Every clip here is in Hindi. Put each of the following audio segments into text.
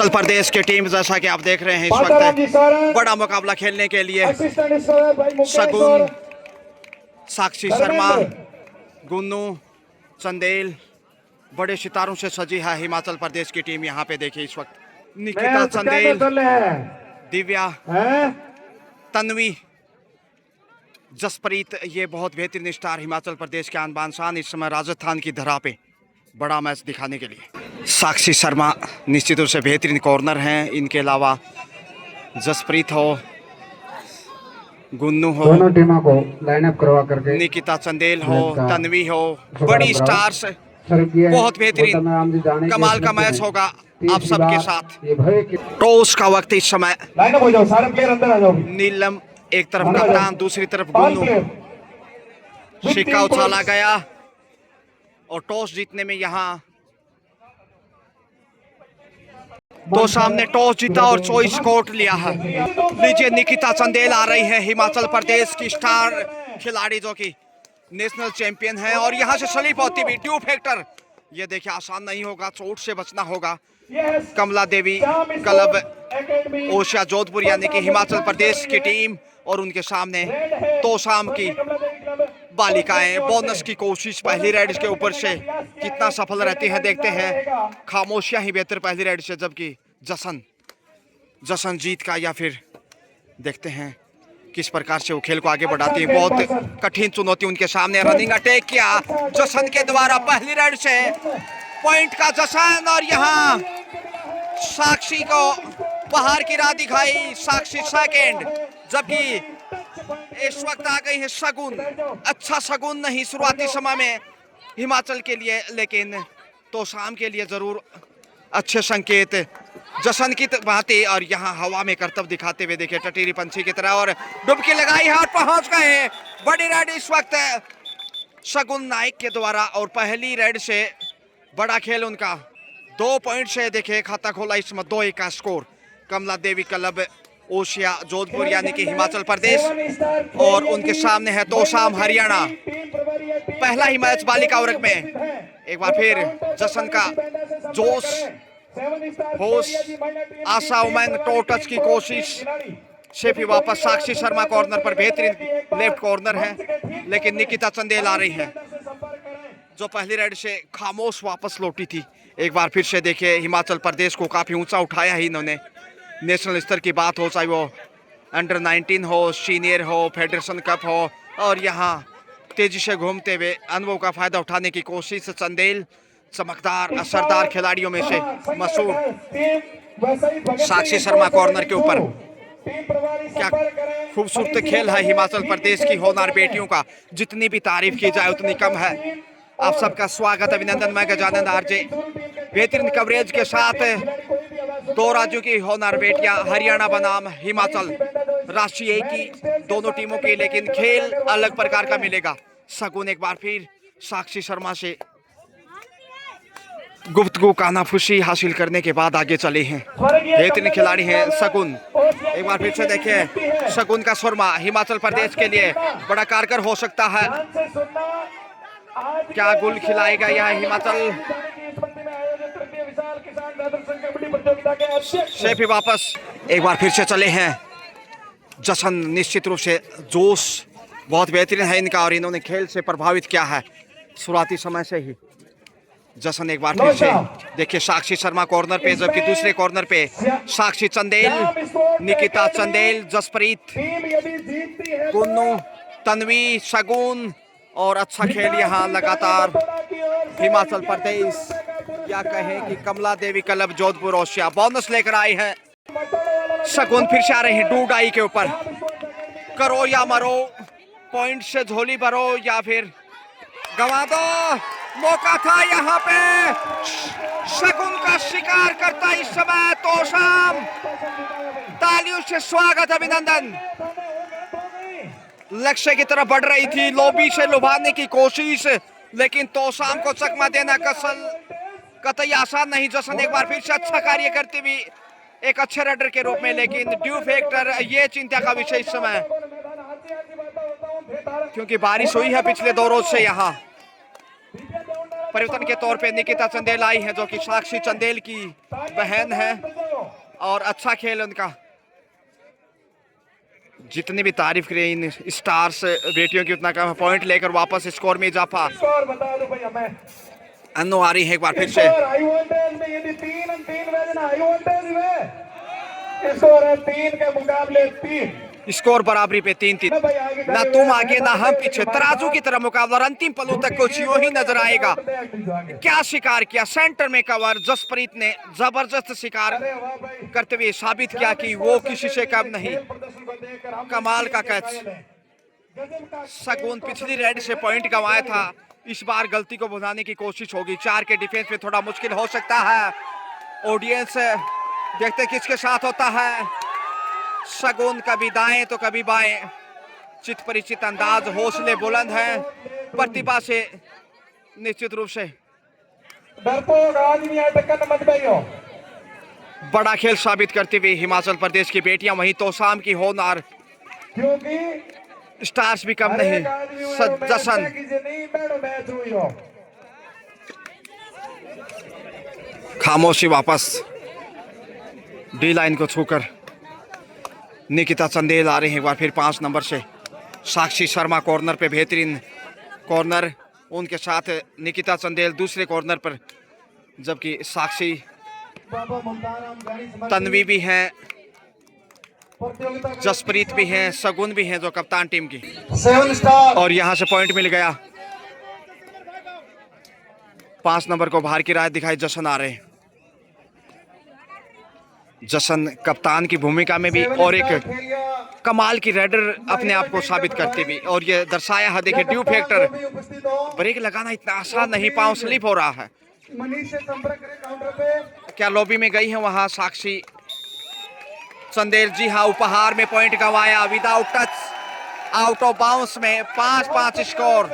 हिमाचल प्रदेश की टीम जैसा कि आप देख रहे हैं इस वक्त बड़ा मुकाबला खेलने के लिए शगुन, साक्षी शर्मा, गुन्नू, चंदेल, बड़े सितारों से सजी है हिमाचल प्रदेश की टीम। यहाँ पे देखिए इस वक्त निकिता चंदेल, दिव्या, तन्वी, जसप्रीत, ये बहुत बेहतरीन स्टार हिमाचल प्रदेश के आन बान शान इस समय राजस्थान की धरा पे बड़ा मैच दिखाने के लिए। साक्षी शर्मा निश्चित रूप से बेहतरीन कॉर्नर हैं। इनके अलावा जसप्रीत हो, गुन्नू हो, दोनों टीमों को लाइनअप करवा करके निकिता चंदेल हो, तन्वी हो, बड़ी स्टार्स, बहुत बेहतरीन कमाल का मैच होगा आप सबके साथ। टॉस का वक्त इस समय। लाइनअप हो जाओ, सारे प्लेयर अंदर आ जाओ। नीलम एक तरफ कप्तान, दूसरी तरफ गुन्नू। सिक्का उछाला गया और टॉस जीतने में यहाँ तो सामने टॉस जीता और चॉइस कोर्ट लिया है। लीजिए निकिता चंदेल आ रही है, हिमाचल प्रदेश की स्टार खिलाड़ी जो कि नेशनल चैंपियन है और यहाँ से स्लिप होती हुई ड्यू फैक्टर। ये देखिए आसान नहीं होगा, चोट से बचना होगा। कमला देवी क्लब ओशिया जोधपुर यानी कि हिमाचल प्रदेश की टीम और उनके सामने तोशाम की बालिकाएं। बोनस की कोशिश पहली रेड के ऊपर से कितना सफल रहती है देखते हैं। खामोशियां ही बेहतर पहली रेड से, जबकि जशन जीत का या फिर देखते हैं किस प्रकार से वो खेल को आगे बढ़ाती है। बहुत कठिन चुनौती उनके सामने। रनिंग अटैक किया जशन के द्वारा पहली रेड से पॉइंट का जशन और यहाँ साक्षी को बाहर की राह दिखाई। साक्षी सेकेंड, जबकि इस वक्त आ गई है शगुन। अच्छा शगुन नहीं शुरुआती समय में हिमाचल के लिए, लेकिन तो शाम के लिए जरूर अच्छे संकेत जशन की भांति। और यहाँ हवा में करतब दिखाते हुए देखिए टटीरी पंछी की तरह और डुबकी लगाई है और पहुंच गए। बड़ी रेड इस वक्त शगुन नाइक के द्वारा और पहली रेड से बड़ा खेल उनका 2 पॉइंट से देखिए खाता खोला। इसमें 2-1 का स्कोर। कमला देवी क्लब ओशिया जोधपुर यानी कि हिमाचल प्रदेश और उनके सामने है तोशाम हरियाणा। पहला ही मैच बालिका वर्ग में। एक बार फिर जशन का जोश, होश, आशा उमंग, टो टच की कोशिश से भी वापस साक्षी शर्मा कॉर्नर पर बेहतरीन लेफ्ट कॉर्नर है, लेकिन निकिता चंदेल आ रही है जो पहली रेड से खामोश वापस लौटी थी। एक बार फिर से देखिए हिमाचल प्रदेश को काफी ऊंचा उठाया ही इन्होंने। नेशनल स्तर की बात हो, चाहे वो अंडर 19 हो, सीनियर हो, फेडरेशन कप हो, और यहाँ तेजी से घूमते हुए अनुभव का फायदा उठाने की कोशिश। चंदेल चमकदार असरदार खिलाड़ियों में से मशहूर। साक्षी शर्मा कॉर्नर के ऊपर। क्या खूबसूरत खेल है हिमाचल प्रदेश की होनहार बेटियों का, जितनी भी तारीफ की जाए उतनी कम है। आप सबका स्वागत, अभिनंदन। मैं गजानंद आरजे बेहतरीन कवरेज के साथ 2 राज्यों की होनहार बेटियां, हरियाणा बनाम हिमाचल, राष्ट्रीय एक ही दोनों टीमों के, लेकिन खेल अलग प्रकार का मिलेगा। शगुन एक बार फिर साक्षी शर्मा से गुफ्तगू कानाफूसी हासिल करने के बाद आगे चले हैं। बेहतरीन खिलाड़ी हैं शगुन। एक बार फिर से देखिए शगुन का शर्मा हिमाचल प्रदेश के लिए बड़ा कारगर हो सकता है। क्या गुल खिलाएगा यह हिमाचल से भी वापस। एक बार फिर से चले हैं जशन। निश्चित रूप से जोश बहुत बेहतरीन है इनका और इन्होंने खेल से प्रभावित किया है शुरुआती समय से ही। जशन एक बार फिर से देखिए साक्षी शर्मा कॉर्नर पे, जबकि दूसरे कॉर्नर पे साक्षी चंदेल, निकिता चंदेल, जसप्रीत, गुन्नू, तन्वी, शगुन और अच्छा खेल यहाँ लगातार हिमाचल प्रदेश या कहें कि कमला देवी क्लब जोधपुर ओशिया बोनस लेकर आई है। शगुन फिर से आ रहे हैं डूडाई के ऊपर। करो या मरो, पॉइंट से झोली भरो या फिर गंवा दो। मौका था यहाँ पे शगुन का शिकार करता इस समय तोशाम। तालियों से स्वागत, अभिनंदन। लक्ष्य की तरफ बढ़ रही थी, लॉबी से लुभाने की कोशिश, लेकिन तोशाम को चकमा देना कतई आसान नहीं। जशन एक बार फिर से अच्छा कार्य करते हुए एक अच्छे रेडर के रूप में, लेकिन ड्यू फैक्टर ये चिंता का विषय इस समय, क्योंकि बारिश हुई है पिछले 2 रोज से। यहाँ परिवर्तन के तौर पे निकिता चंदेल आई है जो कि साक्षी चंदेल की बहन है और अच्छा खेल उनका। जितनी भी तारीफ करें इन स्टार्स बेटियों की उतना कम। पॉइंट लेकर वापस स्कोर में इजाफा। स्कोर बता दो भैया मैं। अन्नो आ रही है एक बार फिर से। स्कोर हाई वोल्टेज में यदि 3 वेज ना हाई वोल्टेज में स्कोर है 3 के मुकाबले 3। स्कोर बराबरी पे 3-3। ना तुम आगे ना हम पीछे, तराजू की तरह मुकाबला और अंतिम पलों तक कुछ यूं ही नजर आएगा। क्या शिकार किया, सेंटर में कवर। जसप्रीत ने जबरदस्त शिकार करते हुए साबित किया कि वो किसी से कम नहीं। कमाल का कैच। सगुन पिछली रेड से पॉइंट गंवाया था, इस बार गलती को भुनाने की कोशिश होगी। 4 के डिफेंस में थोड़ा मुश्किल हो सकता है। ऑडियंस देखते किसके साथ होता है। सगुन कभी दाएं तो कभी बाएं, चित परिचित अंदाज, हौसले बुलंद हैं, प्रतिभा से निश्चित रूप से बड़ा खेल साबित करते हुए हिमाचल प्रदेश की बेटियां। वहीं तोसाम की होनहार स्टार्स भी कम नहीं। जशन खामोशी वापस डी लाइन को छूकर निकिता चंदेल आ रहे हैं एक बार फिर 5 नंबर से। साक्षी शर्मा कॉर्नर पे बेहतरीन कॉर्नर, उनके साथ निकिता चंदेल दूसरे कॉर्नर पर, जबकि साक्षी तन्वी भी हैं, जसप्रीत भी हैं, सगुन भी हैं जो कप्तान टीम की। 7 स्टार और यहां से पॉइंट मिल गया। 5 नंबर को बाहर की राय दिखाई जशन आ रहे हैं। जशन कप्तान की भूमिका में भी और एक कमाल की रेडर अपने आप को साबित करते भी। और ये दर्शाया है, देखिए ड्यू फैक्टर, ब्रेक लगाना इतना आसान नहीं, पांव स्लिप हो रहा है। क्या लॉबी में गई है वहां साक्षी चंदेल? जी हाँ, उपहार में पॉइंट गंवाया without touch, out of bounce में। 5-5 स्कोर,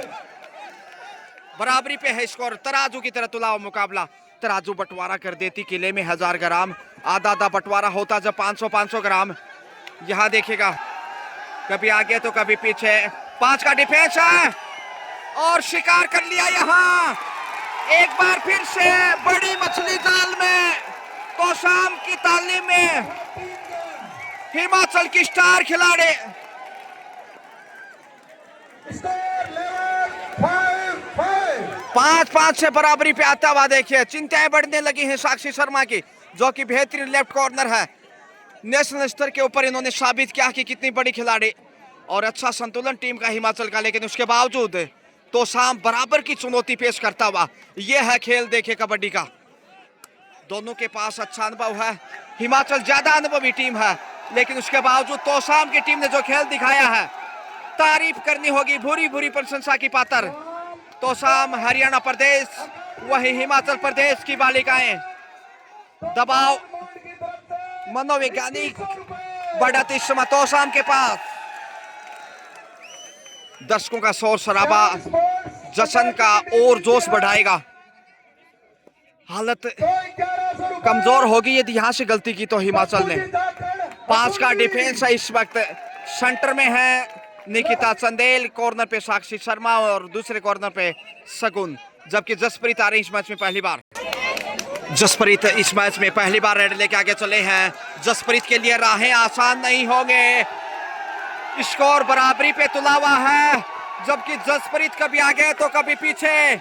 बराबरी पे है स्कोर। तराजू की तरह तुला हुआ मुकाबला। तराजू बंटवारा कर देती किले में 1000 ग्राम, आधा आधा बंटवारा होता जब 500-500 ग्राम। यहाँ देखिएगा, कभी आगे तो कभी पीछे। 5 का डिफेंस है और शिकार कर लिया यहाँ एक बार फिर से। बड़ी मछली जाल में, तोसाम की तालीम में हिमाचल की स्टार खिलाड़ी। 5-5 से बराबरी पे आता हुआ देखिए। चिंताएं बढ़ने लगी हैं साक्षी शर्मा की, जो कि बेहतरीन लेफ्ट कॉर्नर है। नेशनल स्तर के ऊपर इन्होंने साबित किया कि कितनी बड़ी खिलाड़ी। और अच्छा संतुलन टीम का हिमाचल का, लेकिन उसके बावजूद तोसाम बराबर की चुनौती पेश करता हुआ। यह है खेल देखे कबड्डी का। दोनों के पास अच्छा अनुभव है। हिमाचल ज्यादा अनुभवी टीम है, लेकिन उसके बावजूद तोसाम की टीम ने जो खेल दिखाया है, तारीफ करनी होगी, भूरी भूरी प्रशंसा की पात्र। तोसाम हरियाणा प्रदेश, वही हिमाचल प्रदेश की बालिकाएं। दबाव, मनोवैज्ञानिक बढ़त इस समय तोसाम के पास। दर्शकों का शोर शराबा जशन का और जोश बढ़ाएगा। हालत कमजोर होगी यदि यहां से गलती की तो हिमाचल ने। 5 का डिफेंस है इस वक्त। सेंटर में है निकिता चंदेल, कॉर्नर पे साक्षी शर्मा और दूसरे कॉर्नर पे सगुन, जबकि जसप्रीत आ रही इस मैच में पहली बार। जसप्रीत इस मैच में पहली बार रेड लेके आगे चले हैं। जसप्रीत के लिए राहें आसान नहीं होंगे। स्कोर बराबरी पे तुला हुआ है, जबकि जसप्रीत कभी आगे तो कभी पीछे।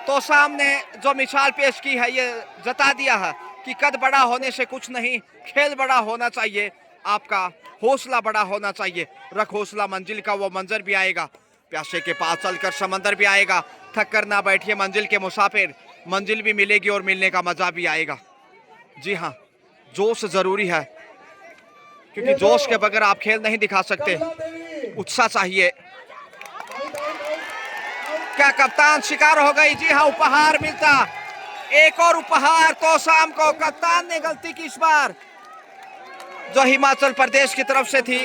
तो सामने जो मिसाल पेश की है, ये जता दिया है कि कद बड़ा होने से कुछ नहीं, खेल बड़ा होना चाहिए, आपका हौसला बड़ा होना चाहिए। रख हौसला, मंजिल का वो मंजर भी आएगा। प्यासे के पास चलकर समंदर भी आएगा। थक कर ना बैठिए मंजिल के मुसाफिर, मंजिल भी मिलेगी और मिलने का मजा भी आएगा। जी हाँ, जोश जरूरी है, क्योंकि जोश के बगैर आप खेल नहीं दिखा सकते। उत्साह चाहिए। क्या कप्तान शिकार हो गई? जी हाँ, उपहार मिलता, एक और उपहार तोसाम को। कप्तान ने गलती की इस बार, जो हिमाचल प्रदेश की तरफ से थी।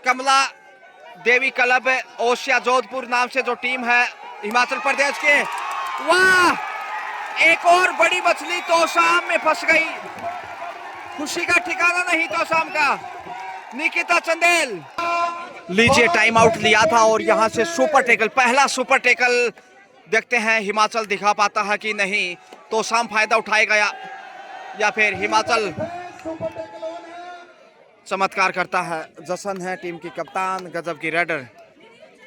कमला देवी क्लब ओशिया जोधपुर नाम से जो टीम है हिमाचल प्रदेश के। वाह, एक और बड़ी मछली तोसाम में फंस गई। खुशी का ठिकाना नहीं तोसाम का। निकिता चंदेल, लीजिए टाइम आउट लिया था और यहां से सुपर टेकल, पहला सुपर टेकल। देखते हैं हिमाचल दिखा पाता है कि नहीं। तोसाम फायदा उठाएगा या फिर हिमाचल सुपर टैकल ऑन है। चमत्कार करता है। जसन है टीम की कप्तान, गजब की रेडर।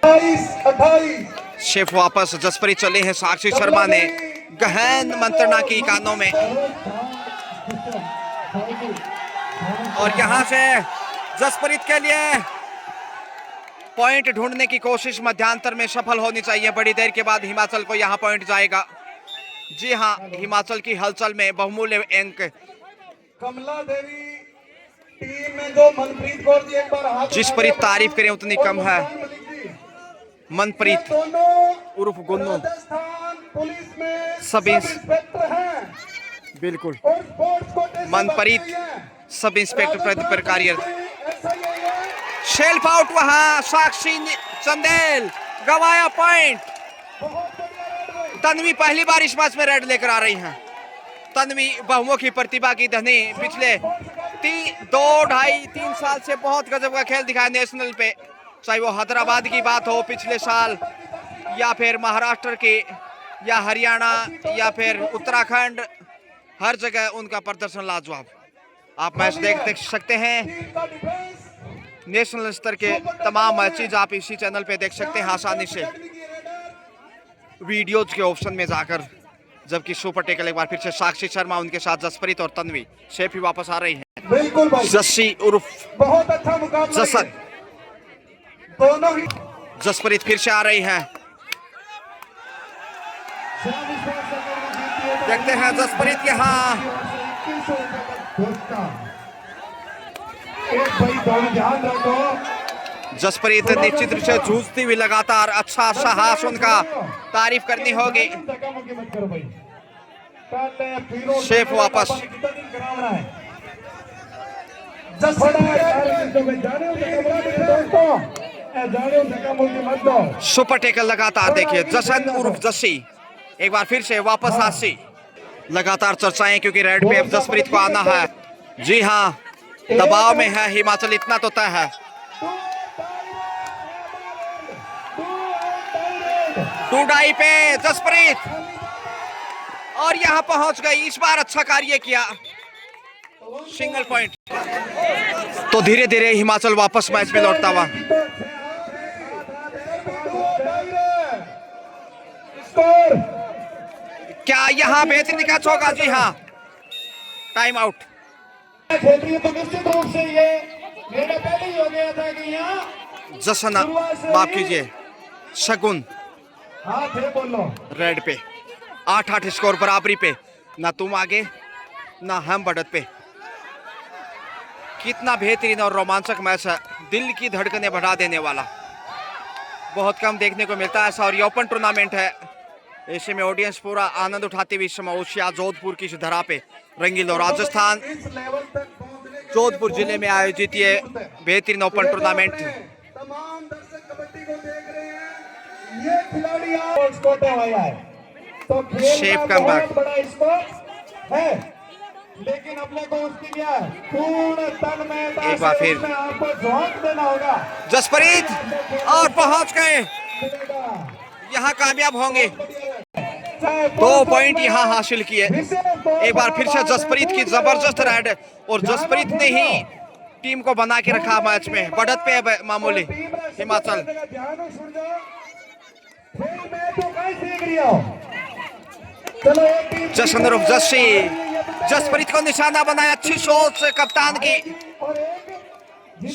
28 शेफ वापस, जसप्रीत चले हैं। साक्षी शर्मा ने गहन मंत्रणा की कानों में, और यहां से जसप्रीत के लिए पॉइंट ढूंढने की कोशिश मध्यांतर में सफल होनी चाहिए। बड़ी देर के बाद हिमाचल को यहां पॉइंट जाएगा। जी हां, हिमाचल की हलचल में बहुमूल्य अंक। कमला देवी टीम में जो मनप्रीत कौर जी एक बार हाथ जिस पर तारीफ करें उतनी कम है। मनप्रीत दोनों उर्फ गुन्नू राजस्थान पुलिस में सब इंस्पेक्टर हैं बिल्कुल। और स्पोर्ट्स कोटे मनप्रीत सब इंस्पेक्टर पद पर कार्यरत। SIA है। शेल्फ आउट वहां, साक्षी चंदेल गवाया पॉइंट। बहुत बढ़िया रेड भाई। तन्वी पहली बार इस मैच में रेड लेकर आ रही हैं। तन्वी बहुमुखी प्रतिभा की धनी, पिछले 2-2.5-3 साल से बहुत गजब का खेल दिखाया नेशनल पे। चाहे वो हैदराबाद की बात हो पिछले साल, या फिर महाराष्ट्र की, या हरियाणा, या फिर उत्तराखंड, हर जगह उनका प्रदर्शन लाजवाब। आप मैच देख सकते हैं। टीम का डिफेंस नेशनल स्तर के तमाम मैचेज आप इसी चैनल पे देख सकते हैं आसानी से, वीडियोज के ऑप्शन में जाकर। जबकि सुपर टेकल एक बार फिर से साक्षी शर्मा, उनके साथ जसप्रीत और तन्वी। शेफ भी वापस आ रही है। बिल्कुल भाई, जस्सी उर्फ बहुत अच्छा मुकाबला जसन, है। दोनों ही जसप्रीत फिर से आ रही है। देखते हैं जसप्रीत यहाँ। एक भाई दोनों ध्यान रखो। जसप्रीत निश्चित रूप से जूझती हुई लगातार, अच्छा साहस उनका तारीफ करनी होगी। शेफ वापस, सुपर टेकल लगातार। देखिए जसन उर्फ जस्सी एक बार फिर से वापस आसी। लगातार चर्चाएं, क्योंकि रेड पे अब जसप्रीत को आना है। जी हाँ, दबाव में है हिमाचल, इतना तो तय है। 2.5 पे जसप्रीत, और यहां पहुंच गई। इस बार अच्छा कार्य किया, सिंगल पॉइंट। तो धीरे धीरे हिमाचल वापस मैच में लौटता हुआ। क्या यहां बेहतरीन कैच होगा? जी हाँ, टाइम आउट। क्षेत्रीय तो निश्चित रूप से ये मेरा पहले ही हो गया था कि यहाँ जसन माफ कीजिए, शगुन हाँ थे बोलो रेड पे। 8-8 स्कोर बराबरी पे, ना तुम आगे ना हम बढ़त पे। कितना बेहतरीन और रोमांचक मैच है, दिल की धड़कनें बढ़ा देने वाला। बहुत कम देखने को मिलता है ऐसा, और ये ओपन टूर्नामेंट है। ऐसे में ऑडियंस पूरा आनंद उठाते हुए इस समय ओशिया जोधपुर की इस धरा पे रंगीलो राजस्थान इस लेवल तक पहुंचने के जोधपुर जिले में आयोजित ये बेहतरीन ओपन टूर्नामेंट। तमाम दर्शक कबड्डी को देख रहे हैं। ये खिलाड़ी आज कोटे आया है, तो खेल शेप का कम बहुत बैक। बड़ा स्कोर है, लेकिन अपने को उसकी क्या पूर्ण तन्मयता एक बार से फिर। उसमें आपको झोंक देना होगा। जसप्रीत और पहुंच गए, मिलेगा। यहाँ कामयाब होंगे। चाहे 2 पॉइंट यहाँ हासिल किए। एक बार फिर से जसप्रीत की जबरदस्त राइड, और जसप्रीत ने ही टीम को बना के रखा मैच में। बढ़त पे है मामूली हिमाचल। जशन रुफ जस्सी, जसप्रीत को निशाना बनाया। अच्छी सोच कप्तान की।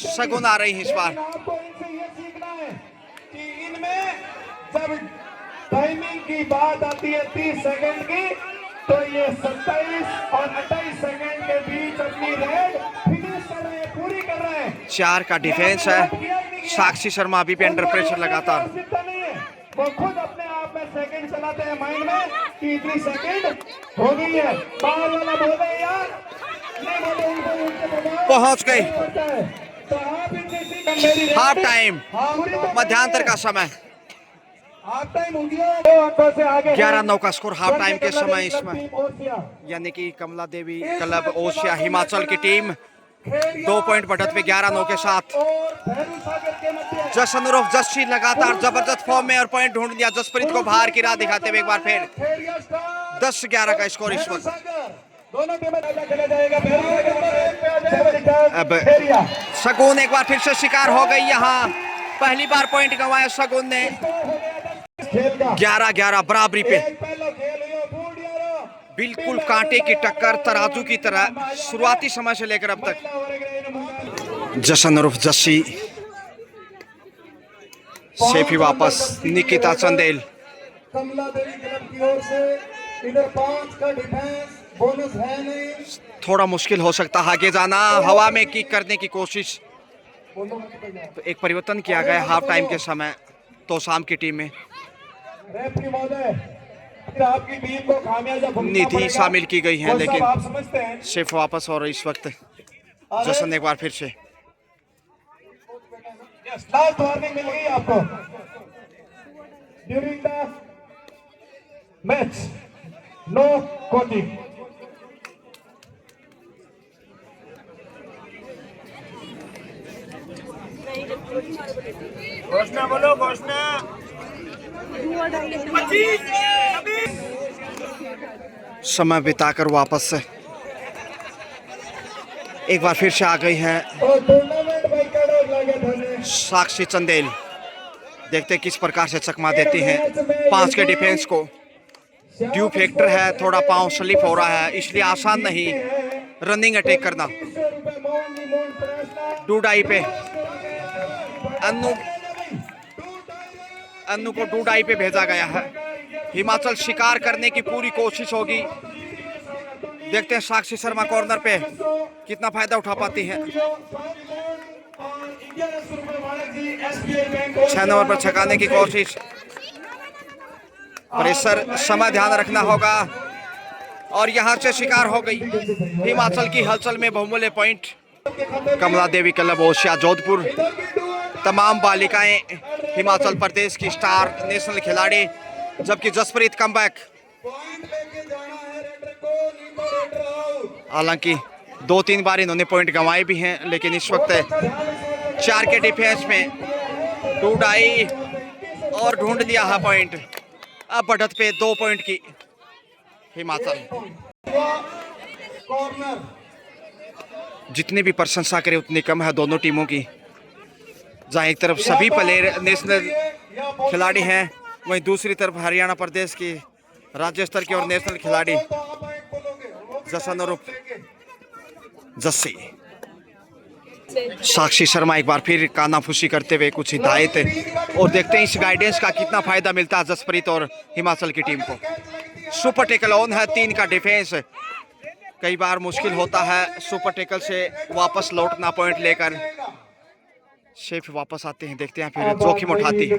शगुन आ रही है इस बार। आपको इनसे ये सीखना है कि इनमें जब टाइमिंग की बात आती है 30 सेकंड की, तो ये 27 और 28 सेकंड के बीच अपनी रेड फिनिश कर रहे हैं, पूरी कर रहे हैं। 4 का डिफेंस है। साक्षी शर्मा अभी भी अंडर प्रेशर लगातार। वो खुद अपने आप में सेकंड चलाते हैं माइंड में कि इतनी सेकंड हो गई है। बाहर वाला बोले यार, नहीं बोले उनको पहुंच गए। तो आप इनसे सीखें मेरी हाफ टाइम, मध्यांतर का समय। हाफ टाइम हो गया, 2 अंकों से आगे 11-9 का स्कोर हाफ टाइम के समय इसमें, यानी कि कमला देवी क्लब ओशिया हिमाचल की टीम 2 पॉइंट बढ़त पे 11-9 के साथ। जशन उर्फ जस्सी लगातार जबरदस्त फॉर्म में, और पॉइंट ढूंढ लिया। जसप्रीत को बाहर की राह दिखाते हुए एक बार फिर 10-11 का स्कोर इस वक्त। दोनों टीमें खेला जाएगा। अब शगुन एक बार फिर से शिकार हो गई यहाँ, पहली बार पॉइंट गंवाया शगुन ने। 11-11 बराबरी पे, बिल्कुल कांटे की टक्कर तराजू की तरह शुरुआती समय से लेकर अब तक। जशन उर्फ जस्सी, शेफी वापस, निकिता चंदेल। कमला देवी क्लब की ओर से इधर 5 का डिफेंस बोनस है नहीं, थोड़ा मुश्किल हो सकता है आगे जाना, हवा में किक करने की कोशिश। तो एक परिवर्तन किया गया हाफ टाइम के समय तो शाम की टीम में। रेफरी महोदय, फिर आपकी टीम को खामियाजा भुगतना निधि पड़ेगा। शामिल की गई है, वो सब लेकिन आप समझते हैं। शेफ वापस और इस वक्त जशन एक बार फिर से। लास्ट वार्निंग मिल गई आपको during the match, no coaching. घोषणा बोलो, घोषणा। समय बिताकर वापस से एक बार फिर से आ गई हैं टूर्नामेंट बाइकाट लगे थे। साक्षी चंदेल। देखते किस प्रकार से चकमा देती हैं 5 के डिफेंस को। ड्यू फैक्टर है, थोड़ा पांव स्लिप हो रहा है, इसलिए आसान नहीं रनिंग अटैक करना। डूडाई पे अन्नू को डूडाई पे भेजा गया है। हिमाचल शिकार करने की पूरी कोशिश होगी। देखते हैं साक्षी शर्मा कॉर्नर पे कितना फायदा उठा पाती हैं। 6 नंबर पर छकाने की कोशिश, प्रेशर, समय ध्यान रखना होगा। और यहां से शिकार हो गई हिमाचल की हलचल में बहुमूल्य पॉइंट। कमला देवी क्लब ओशिया जोधपुर, तमाम बालिकाएं हिमाचल प्रदेश की स्टार नेशनल खिलाड़ी, जबकि जसप्रीत कमबैक। हालांकि 2-3 बार इन्होंने पॉइंट गंवाए भी हैं, लेकिन इस वक्त 4 के डिफेंस में डूडाई और ढूंढ लिया है पॉइंट। अब बढ़त पे 2 पॉइंट की हिमाचल। जितनी भी प्रशंसा करें उतनी कम है दोनों टीमों की। जहां एक तरफ सभी प्लेयर नेशनल खिलाड़ी हैं, वहीं दूसरी तरफ हरियाणा प्रदेश की राज्य स्तर की और नेशनल खिलाड़ी जशन उर्फ जस्सी। साक्षी शर्मा एक बार फिर कानाफूसी करते हुए कुछ हिदायत, और देखते हैं इस गाइडेंस का कितना फायदा मिलता है जसप्रीत और हिमाचल की टीम को। सुपर टेकल ऑन है, 3 का डिफेंस। कई बार मुश्किल होता है सुपर टेकल से वापस लौटना पॉइंट लेकर। शेफ वापस आते हैं, देखते हैं फिर जोखिम उठाती है।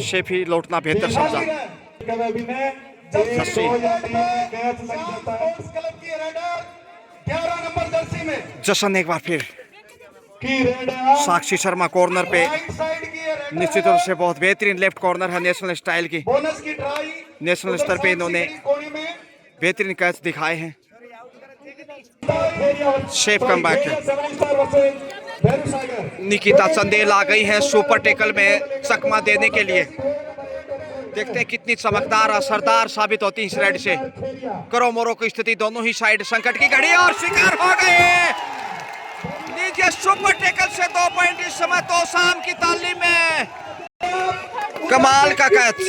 शेफ ही लौटना बेहतर समझा। जशन एक बार फिर साक्षी शर्मा कॉर्नर पे, निश्चित रूप से बहुत बेहतरीन लेफ्ट कॉर्नर है नेशनल स्टाइल की। नेशनल स्तर पे इन्होंने बेहतरीन कैच दिखाए हैं। शेफ कमबैक है। निकिता चंदेल आ गई है सुपर टेकल में चकमा देने के लिए। देखते हैं कितनी चमकदार असरदार साबित होती है इस रेड से। करो मोरो की स्थिति, दोनों ही साइड संकट की घड़ी, और शिकार हो गए। लीजिए सुपर टेकल से 2 पॉइंट इस समय तो शाम की तालीम में। कमाल का कैच।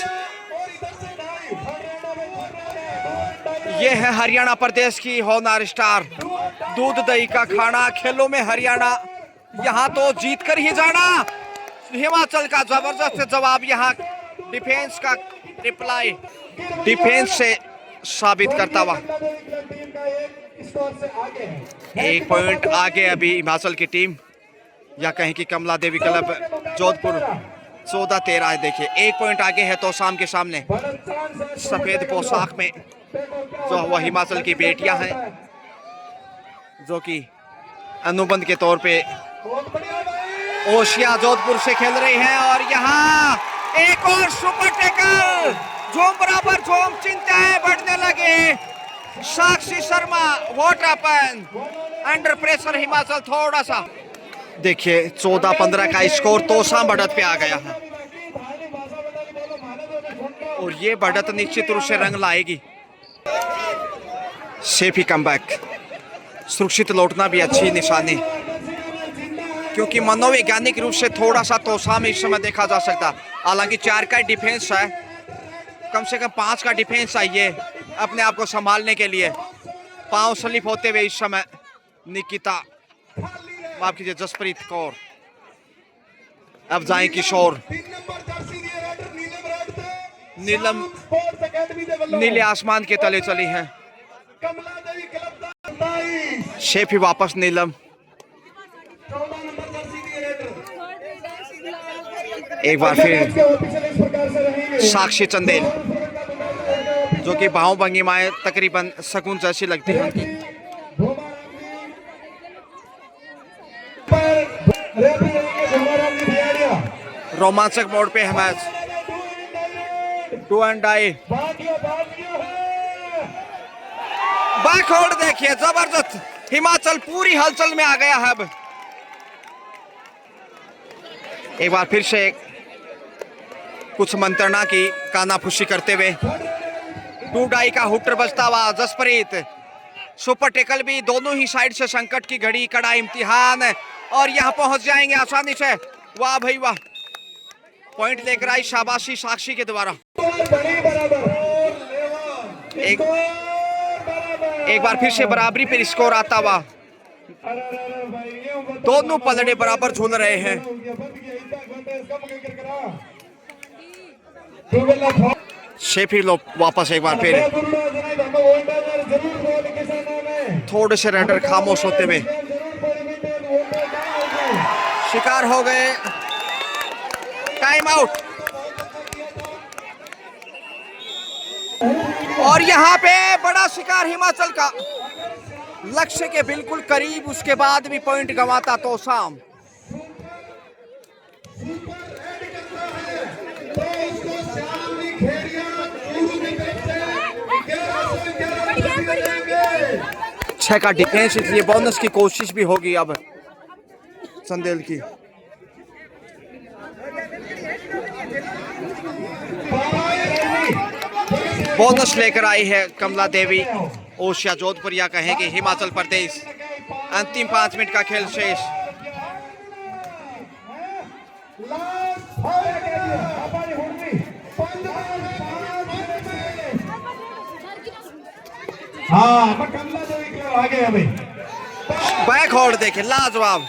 ये है हरियाणा प्रदेश की होनहार स्टार, दूध दही का खाना, खेलों में हरियाणा, यहाँ तो जीत कर ही जाना। हिमाचल का जबरदस्त जवाब, यहाँ डिफेंस का रिप्लाई, डिफेंस से साबित करता हुआ 1 पॉइंट आगे अभी हिमाचल की टीम, या कहीं की कमला देवी क्लब जोधपुर 14-13 है। देखिए 1 पॉइंट आगे है तो शाम के सामने। सफेद पोशाक में जो वह हिमाचल की बेटियां हैं, जो कि अनुबंध के तौर पे ओशिया जोधपुर से खेल रही हैं। और यहाँ एक और सुपर टेकल, जोम बराबर जोम चिंताएं बढ़ने लगे। Sakshi Sharma, what happened under pressure Himachal थोड़ा सा। देखिए 14-15 का स्कोर तो शाम बढ़त पे आ गया है, और ये बढ़त निश्चित रूप से रंग लाएगी। सेफ ही कमबैक, सुरक्षित लौटना भी अच्छी निशानी, क्योंकि मनोवैज्ञानिक रूप से थोड़ा सा तोसाम इस समय देखा जा सकता। हालांकि 4 का डिफेंस है, कम से कम 5 का डिफेंस चाहिए अपने आप को संभालने के लिए। पांव स्लिप होते हुए इस समय निकिता, माफ कीजिए, जसप्रीत कौर, अब जाए किशोर, नीलम नीले आसमान के तले चली हैं। शेफी वापस नीलम, एक बार फिर साक्षी चंदेल, जो कि बाहों भंगिमाएं तकरीबन शगुन जैसी लगती हैं उनकी। रोमांचक मोड़ पे है मैच, 2 एंड डाई। बैकहोल्ड देखिए, जबरदस्त, हिमाचल पूरी हलचल में आ गया है। अब एक बार फिर से कुछ मंत्रणा की कानाफूसी करते हुए 2 डाई का हुटर बजता हुआ। जसप्रीत सुपर टेकल भी, दोनों ही साइड से संकट की घड़ी, कड़ा इम्तिहान, और यहां पहुंच जाएंगे आसानी से। वाह भाई वाह, पॉइंट लेकर आई शाबाशी साक्षी के द्वारा। एक बार फिर से बराबरी पर स्कोर आता हुआ, दोनों पलड़े बराबर झूल रहे हैं। शेफी लोग वापस एक बार फिर थोड़े से रेडर खामोश होते हुए शिकार हो गए। टाइम आउट, और यहाँ पे बड़ा शिकार हिमाचल का, लक्ष्य के बिल्कुल करीब, उसके बाद भी पॉइंट गंवाता तोसाम। छह का डिफेंस, इसलिए बोनस की कोशिश भी होगी अब चंदेल की। बोनस लेकर आई है कमला देवी, ओशिया जोधपुर, या कहेंगे हिमाचल प्रदेश। अंतिम 5 मिनट का खेल शेष। बैक होल्ड देखे, लाजवाब।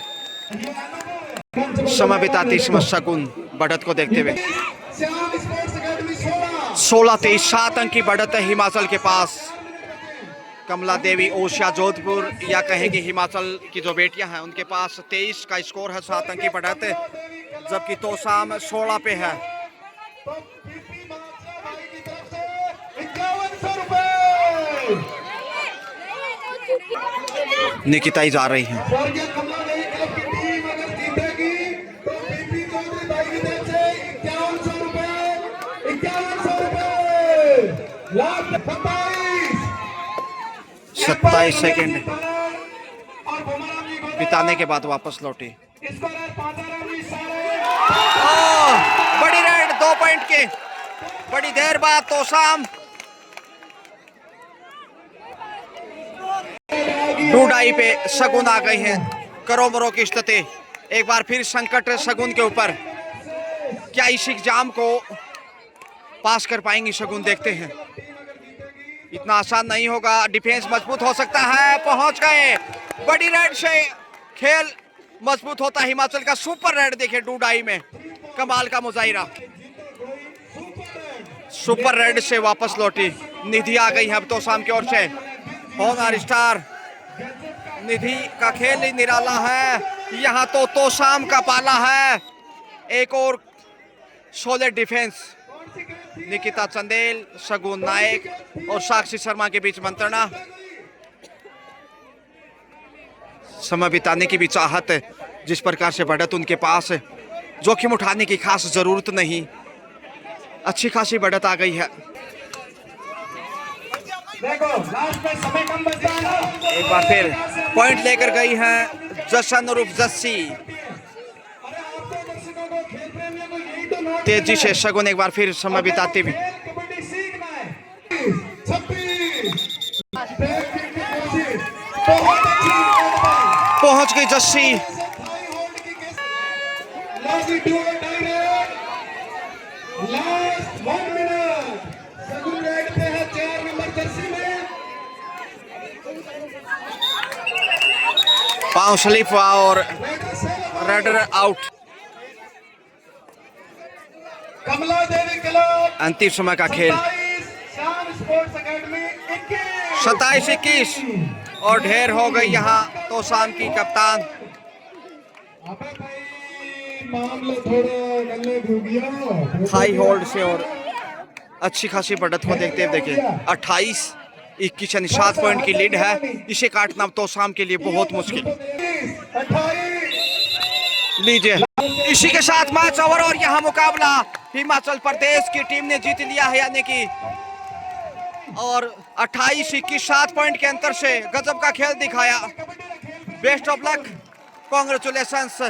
समय बिताती शगुन बढ़त को देखते हुए 16-23, 7 अंक की बढ़त है हिमाचल के पास। कमला देवी, ओशिया जोधपुर, या कहेंगे हिमाचल की जो बेटियां हैं, उनके पास 23 का स्कोर है, 7 अंक की बढ़त, जबकि तोसाम 16 पे है। निकिता ही जा रही है। सत्ताईस सेकेंड बिताने के बाद वापस लौटी। बड़ी रेड, 2 पॉइंट के, बड़ी देर बाद तोसाम। 2 डाई पे शगुन आ गई हैं, करोमरों की स्थिति। एक बार फिर संकट शगुन के ऊपर, क्या इस एग्जाम को पास कर पाएंगी शगुन, देखते हैं। इतना आसान नहीं होगा, डिफेंस मजबूत हो सकता है। पहुंच गए, बड़ी रेड से खेल मजबूत होता है हिमाचल का। सुपर रेड देखे 2 डाई में, कमाल का मुजाहिरा। सुपर रेड से वापस लौटी निधि, आ गई है अब तोसाम की ओर से। होनहार स्टार निधि का खेल ही निराला है, यहाँ तो तोसाम का पाला है। एक और सॉलिड डिफेंस, निकिता चंदेल, शगुन नायक और साक्षी शर्मा के बीच मंत्रणा। समय बिताने की भी चाहत है, जिस प्रकार से बढ़त उनके पास है, जोखिम उठाने की खास जरूरत नहीं, अच्छी खासी बढ़त आ गई है। देखो लास्ट में समय कम बचा है। एक बार फिर पॉइंट लेकर गई हैं जशन रूप जस्सी। तेजी से शगुन एक बार फिर समय बिताते हुए। बहुत अच्छी गेंदबाजी। पहुंच गई जस्सी। थाई होल्ड की लास्ट 1 मिनट। सगुन रेड पे है 4 नंबर जर्सी में। पांव स्लिप हुआ और रेडर से रेडर आउट। कमला देवी क्लब अंतिम समय का खेल 27, शाम स्पोर्ट्स एकेडमी 21। 27-21 और ढेर हो गई यहाँ तो शाम की कप्तान। अबे भाई मामले थोड़े गले घूम गया। हाई होल्ड से और अच्छी खासी बढ़त को देखते हुए देखिए 28-21 यानी 7 पॉइंट की लीड है। इसे काटना तो शाम के लिए बहुत मुश्किल। 28। लीजिए इसी के साथ मैच ओवर और यहाँ मुकाबला हिमाचल प्रदेश की टीम ने जीत लिया है यानी कि और 28-21 7 पॉइंट के अंतर से गजब का खेल दिखाया। Best of luck, congratulations.